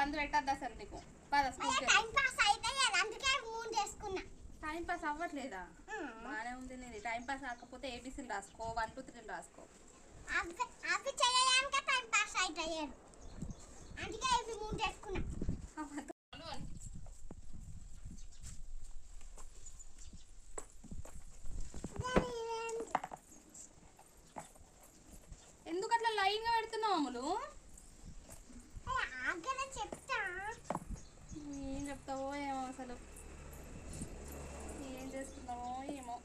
బంద్ పెట్టద్దు అసలు నీకు. టైం పాస్ అవ్వట్లేదా? బాగానే ఉంది నీది. టైం పాస్ కాకపోతే ఏబీసీలు రాసుకో, 1 2 3 రాసుకో. ఎందుకు అట్లా లైన్ గా పెడుతున్నావు అమ్ములు? ఏం చెప్తావో ఏమో అసలు, ఏం చేస్తున్నావో ఏమో.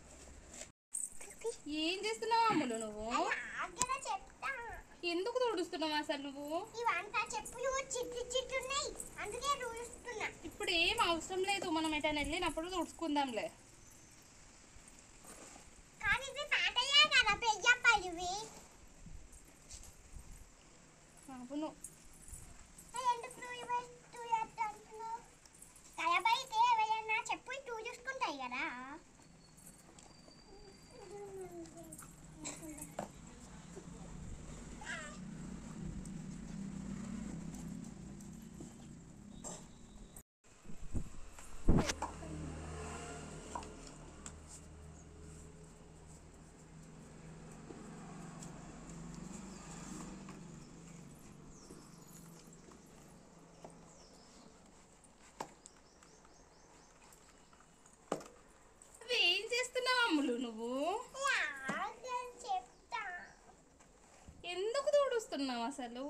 ఏం చేస్తున్నావు అమ్ములు నువ్వు? ఎందుకు తుడుస్తున్నావు అసలు నువ్వు? ఇప్పుడు ఏం అవసరం లేదు, మనం ఎటైనా వెళ్ళినప్పుడు తుడుచుకుందాంలే. అవును, నువ్వు ఎందుకు తుడుస్తున్నావు అసలు?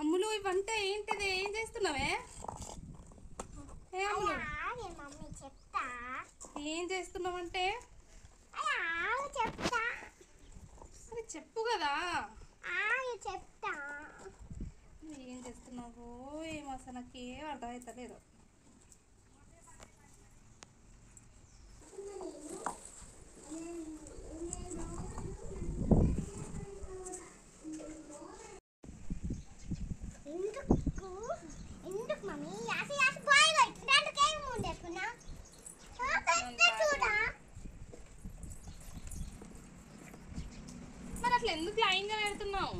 అమ్ములు ఇవంతా ఏంటిది? ఏం చేస్తున్నావే? ఏం చేస్తున్నావంటే అది చెప్పు కదా. ఏం చేస్తున్నావు ఏమో అసలు నాకేం అర్థమవుతలేదు. మరి అట్లా ఎందుకు లైన్ గా పెడుతున్నావు?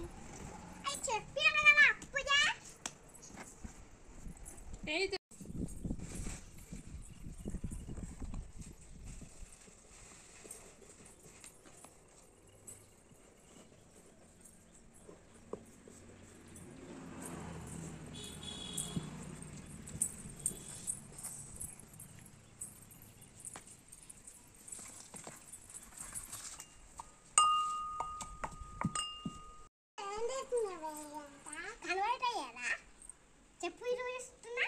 చెప్పు ఇస్తున్నా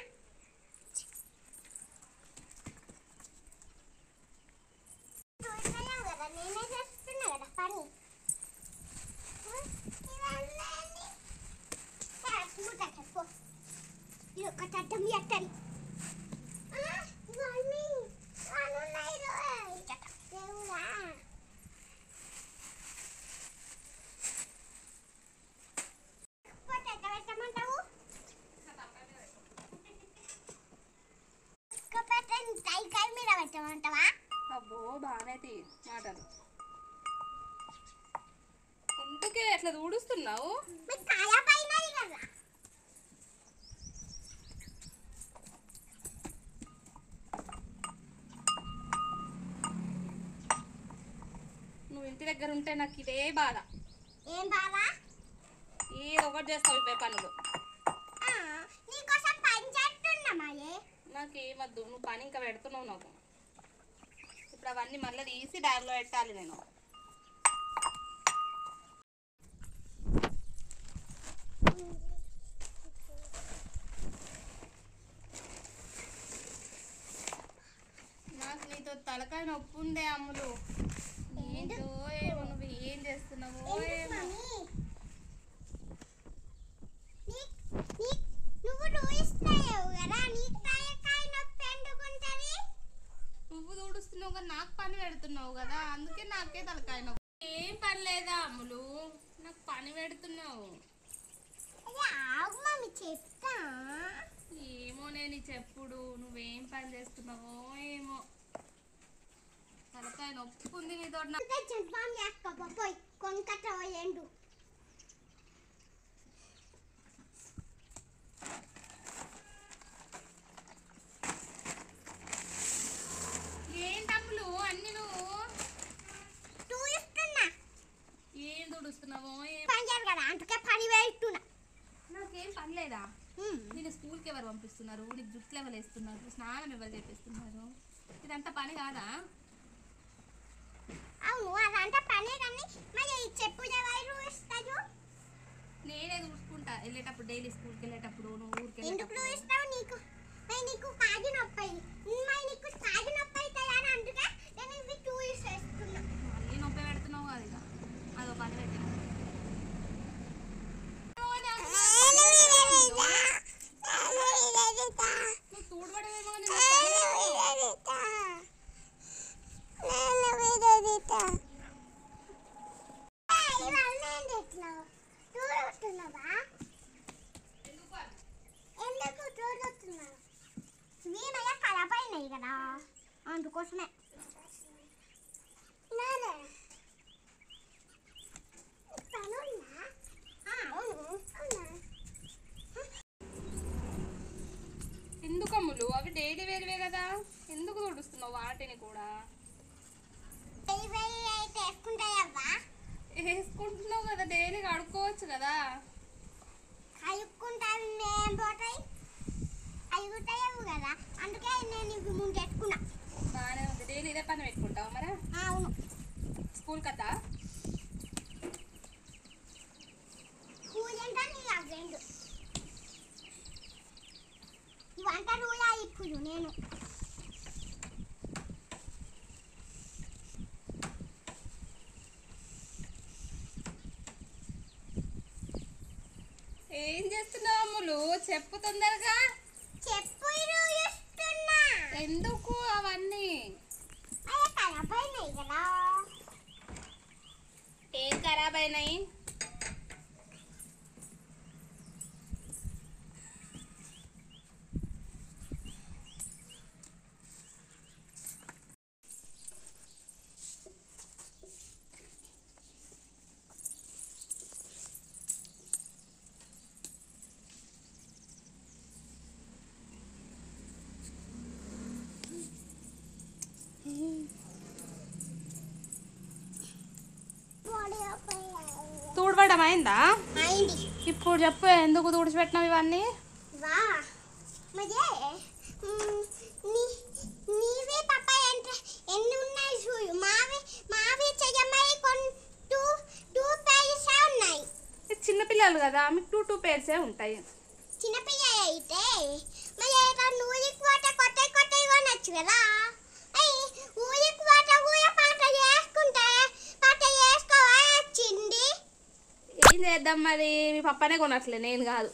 కదా, నేనే చేస్తున్నా కదా పని. చెప్పు ఇది ఒక చట్టం ఎట్టని పెట్టమంటావా? అబ్బో బాగానే మాటలు. ఎందుకే అట్లా ఊడుస్తున్నావు? నువ్వు ఇంటి దగ్గర ఉంటే నాకు ఇదే బాధ. ఏం బాధ? ఏదో ఒకటి చేస్తావు ఇవే పనులు. నాకేమద్దు, నువ్వు పని ఇంకా పెడుతున్నావు నాకు. ఇప్పుడు అవన్నీ మళ్ళీ తీసి బ్యాగ్లో పెట్టాలి నేను. నాకు నీతో తలకాయ నొప్పి ఉందే అమ్ములు. ఏంటో ఏమో నువ్వు ఏం చేస్తున్నావో ఏమో. నువ్వు తుడుస్తున్నావు కదా, నాకు పని పెడుతున్నావు కదా, అందుకే నాకే తలకాయ నొప్పి. ఏం పని లేదా అమ్ములు, నాకు పని పెడుతున్నావు. ఏమో నేను చెప్పుడు, నువ్వేం పని చేస్తున్నావో ఏమో. తలకాయ నొప్పుకుంది నీతో. పంపిస్తున్నారు, నీకు జుట్లు ఎవరు వేస్తున్నారు, స్నానం ఎవరు చేపిస్తున్నారు? ఇదంతా పని కాదా? అవును అదంతా పనే కానీ మరి చెప్పులు ఎవరు ఇస్తారు? నేనే చూసుకుంటా వెళ్ళేటప్పుడు, డైలీ స్కూల్కి వెళ్ళేటప్పుడు, నువ్వు ఊరికి ఎందుకు వెళ్ళేటప్పుడు. ఇస్తావు? నీకు కాగి నొప్పి మరి నీకు కాగి నొప్పి అవుతుంది అని అందుకే నేను ఇవి టూ ఇస్తున్నా. మళ్ళీ నొప్పి పెడుతున్నావు అది, ఇక అదో పని పెట్టినా. నువ్వు తూడబడేమో ఖరాబ్ అయినాయి కదా అందుకోసమే. ఎందుకమ్ములు అవి డైలీ వేరువే కదా, ఎందుకు తుడుస్తున్నావు వాటిని కూడా? వేసుకుంటున్నావు కదా, డైలీ కడుక్కోవచ్చు కదా. అయ్యుతాయేమో కదా అందుకే నేను ఇవి ముందు పెట్టుకున్నా. బాగానే ఉంది, డైలీ ఇదే పని పెట్టుకుంటావు మరి. అవును స్కూల్ కదా కూలంటే నీ అవ్వేండు ఇవంతా రూలా ఇప్పుడు నేను ఏం చేస్తున్నావు అమ్ములు? చెప్పు తొందరగా చెప్పు. ఎందుకు అవన్నీ? ఖరాబ్ అయినాయి కదా. ఏం ఖరాబ్ అయినాయి? తూడవడం అయిందా? అయింది. ఇప్పుడు చెప్పు, ఎందుకు తుడిచిపెట్టినావు ఇవన్నీ? వా మజే నీవే పాప ఎన్ని ఉన్నాయి చూడు. మావి చెయ్యమై టూ పేజెస్ ఉన్నాయి. చిన్నపిల్లలు కదా, మీకు టూ పేర్సే ఉంటాయి. చిన్నపిల్ల అయితే మరి ఊరికి పోట కొత్త కొనొచ్చు కదా. ఊరికి పోట ఊయ పాట చేసుకుంటే పాట చేసుకోవాలి వచ్చింది. ఏం చేద్దాం మరి, మీ పప్పనే కొనట్లే, నేను కాదు.